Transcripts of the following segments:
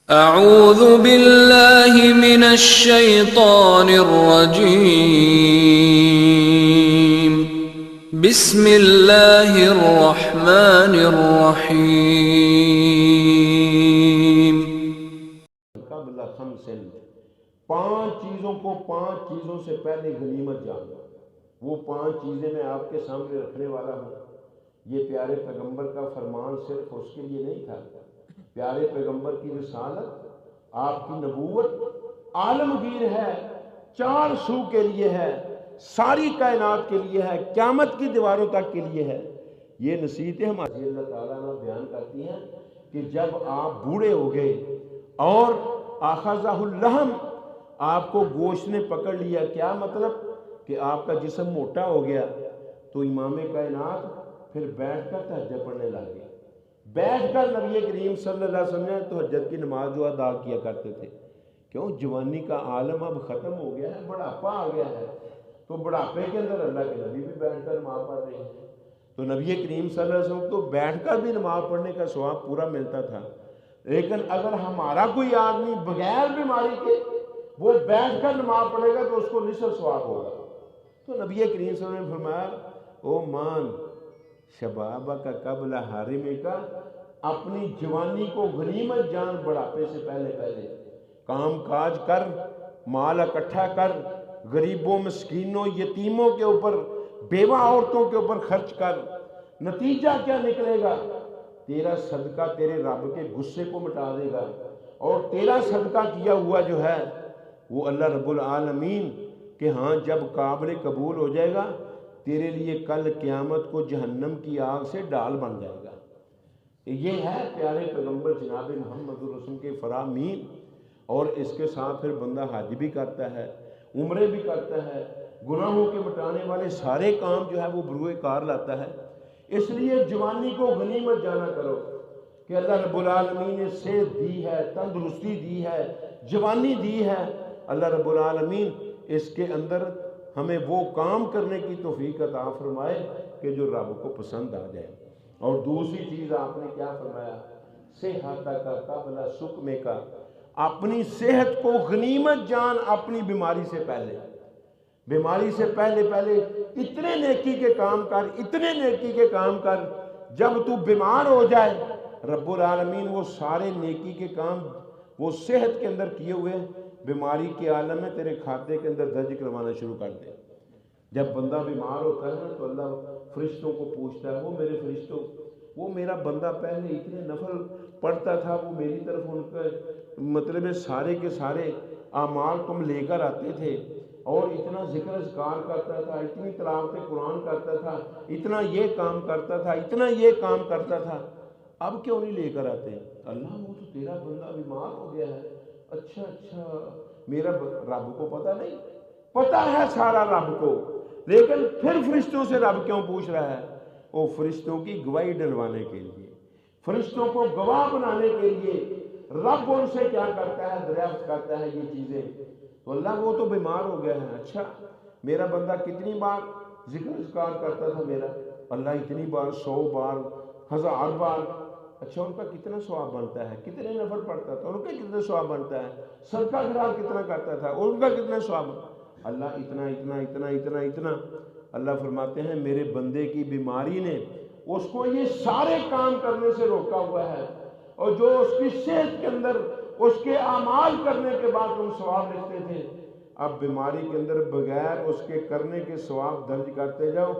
اعوذ باللہ من الشیطان الرجیم بسم اللہ الرحمن الرحیم۔ قبل خمس، 5 چیزوں کو 5 چیزوں سے پہلے غنیمت جاننا۔ وہ 5 چیزیں میں آپ کے سامنے رکھنے والا ہوں۔ یہ پیارے پیغمبر کا فرمان صرف اس کے لیے نہیں تھا، پیارے پیغمبر کی رسالت، آپ کی نبوت عالمگیر ہے، 4 سو کے لیے ہے، ساری کائنات کے لیے ہے، قیامت کی دیواروں تک کے لیے ہے۔ یہ نصیحتیں ہماری اللہ تعالیٰ نے بیان کرتی ہیں کہ جب آپ بوڑھے ہو گئے اور آخذہ اللحم، آپ کو گوشت نے پکڑ لیا، کیا مطلب کہ آپ کا جسم موٹا ہو گیا، تو امام کائنات پھر بیٹھ کر تہجد پڑھنے لگ گئے۔ بیٹھ کر نبی کریم صلی اللہ علیہ وسلم نے تہجد کی نماز جو ادا کیا کرتے تھے۔ کیوں؟ جوانی کا عالم اب ختم ہو گیا ہے، بڑھاپا آ گیا ہے، تو بڑھاپے کے اندر اللہ کے نبی بھی بیٹھ کر نماز پڑھ رہے ہیں۔ تو نبی کریم صلی اللہ علیہ وسلم کو بیٹھ کر بھی نماز پڑھنے کا ثواب پورا ملتا تھا، لیکن اگر ہمارا کوئی آدمی بغیر بیماری کے وہ بیٹھ کر نماز پڑھے گا تو اس کو نصف ثواب ہوگا۔ تو نبی کریم صلی اللہ علیہ وسلم نے فرمایا، او مان شبابہ کا قبل حارمی کا، اپنی جوانی کو غنیمت جان، بڑھاپے سے پہلے کام کاج کر، مال اکٹھا کر، غریبوں، مسکینوں، یتیموں کے اوپر، بیوہ عورتوں کے اوپر خرچ کر۔ نتیجہ کیا نکلے گا؟ تیرا صدقہ تیرے رب کے غصے کو مٹا دے گا، اور تیرا صدقہ کیا ہوا جو ہے وہ اللہ رب العالمین کہ ہاں جب قابل قبول ہو جائے گا، تیرے لیے کل قیامت کو جہنم کی آگ سے ڈال بن جائے گا۔ یہ ہے پیارے پیغمبر جناب محمد رسول کے فرامین۔ اور اس کے ساتھ پھر بندہ حج بھی کرتا ہے، عمرے بھی کرتا ہے، گناہوں کے مٹانے والے سارے کام جو ہے وہ بروئے کار لاتا ہے۔ اس لیے جوانی کو غنیمت جانا کرو کہ اللہ رب العالمین نے صحت دی ہے، تندرستی دی ہے، جوانی دی ہے۔ اللہ رب العالمین اس کے اندر ہمیں وہ کام کرنے کی توفیق عطا فرمائے کہ جو رب کو پسند آ جائے۔ اور دوسری چیز آپ نے کیا فرمایا؟ صحت کا قبل سقم کا، اپنی صحت کو غنیمت جان اپنی بیماری سے پہلے۔ بیماری سے پہلے اتنے نیکی کے کام کر، اتنے نیکی کے کام کر، جب تو بیمار ہو جائے رب العالمین وہ سارے نیکی کے کام وہ صحت کے اندر کیے ہوئے بیماری کے عالم میں تیرے کھاتے کے اندر درج کروانا شروع کر دے۔ جب بندہ بیمار ہوتا ہے تو اللہ فرشتوں کو پوچھتا ہے، وہ میرے فرشتوں، وہ میرا بندہ پہلے اتنے نفل پڑھتا تھا، وہ میری طرف ان کا مطلب ہے سارے کے سارے اعمال تم لے کر آتے تھے، اور اتنا ذکر اذکار کرتا تھا، اتنی تلاوت قرآن کرتا تھا، اتنا یہ کام کرتا تھا، اتنا یہ کام کرتا تھا، اب کیوں نہیں لے کر آتے؟ اللہ وہ تو تیرا بندہ بیمار ہو گیا ہے۔ اچھا میرا رب کو پتہ نہیں؟ پتہ ہے سارا رب کو، لیکن پھر فرشتوں سے رب کیوں پوچھ رہا ہے؟ وہ فرشتوں کی گواہی ڈلوانے کے لیے، فرشتوں کو گواہ بنانے کے لیے رب ان سے کیا کرتا ہے؟ دریافت کرتا ہے یہ چیزیں۔ تو اللہ وہ تو بیمار ہو گیا ہے، اچھا میرا بندہ کتنی بار ذکر اذکار کرتا تھا میرا؟ اللہ اتنی بار، 100 بار، 1000 بار۔ اچھا ان کا کتنا ثواب بنتا ہے؟ کتنے نفل پڑھتا تھا؟ ان کا کتنا ثواب بنتا ہے؟ صدقہ خیرات کتنا کرتا تھا؟ ان کا کتنا ثواب؟ اللہ اتنا اتنا اتنا اتنا اتنا۔ اللہ فرماتے ہیں میرے بندے کی بیماری نے اس کو یہ سارے کام کرنے سے روکا ہوا ہے، اور جو اس کی صحت کے اندر اس کے اعمال کرنے کے بعد تم ثواب لکھتے تھے، اب بیماری کے اندر بغیر اس کے کرنے کے ثواب درج کرتے جاؤ۔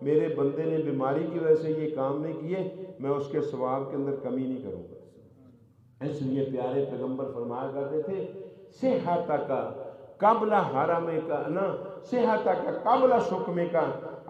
میرے بندے نے بیماری کی وجہ سے یہ کام نہیں کیے، میں اس کے ثواب کے اندر کمی نہیں کروں گا۔ اس لیے پیارے پیغمبر فرمایا کرتے تھے، صحت کا قبل حرم کا نا، صحت کا قبل سقم کا،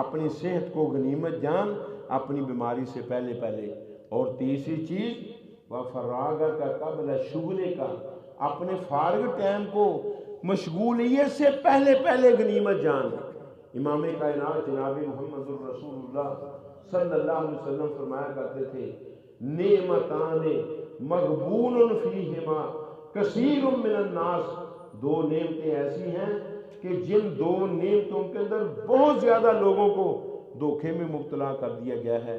اپنی صحت کو غنیمت جان اپنی بیماری سے پہلے۔ اور تیسری چیز وفراغ کا قبل شغل کا، اپنے فارغ ٹائم کو مشغولیت سے پہلے غنیمت جان۔ امام کائنات جناب محمد رسول اللہ صلی اللہ علیہ وسلم فرمایا کرتے تھے، نعمتان مغبون فیہما کثیر من الناس، 2 نعمتیں ایسی ہیں کہ جن 2 نعمتوں کے اندر بہت زیادہ لوگوں کو دھوکے میں مبتلا کر دیا گیا ہے۔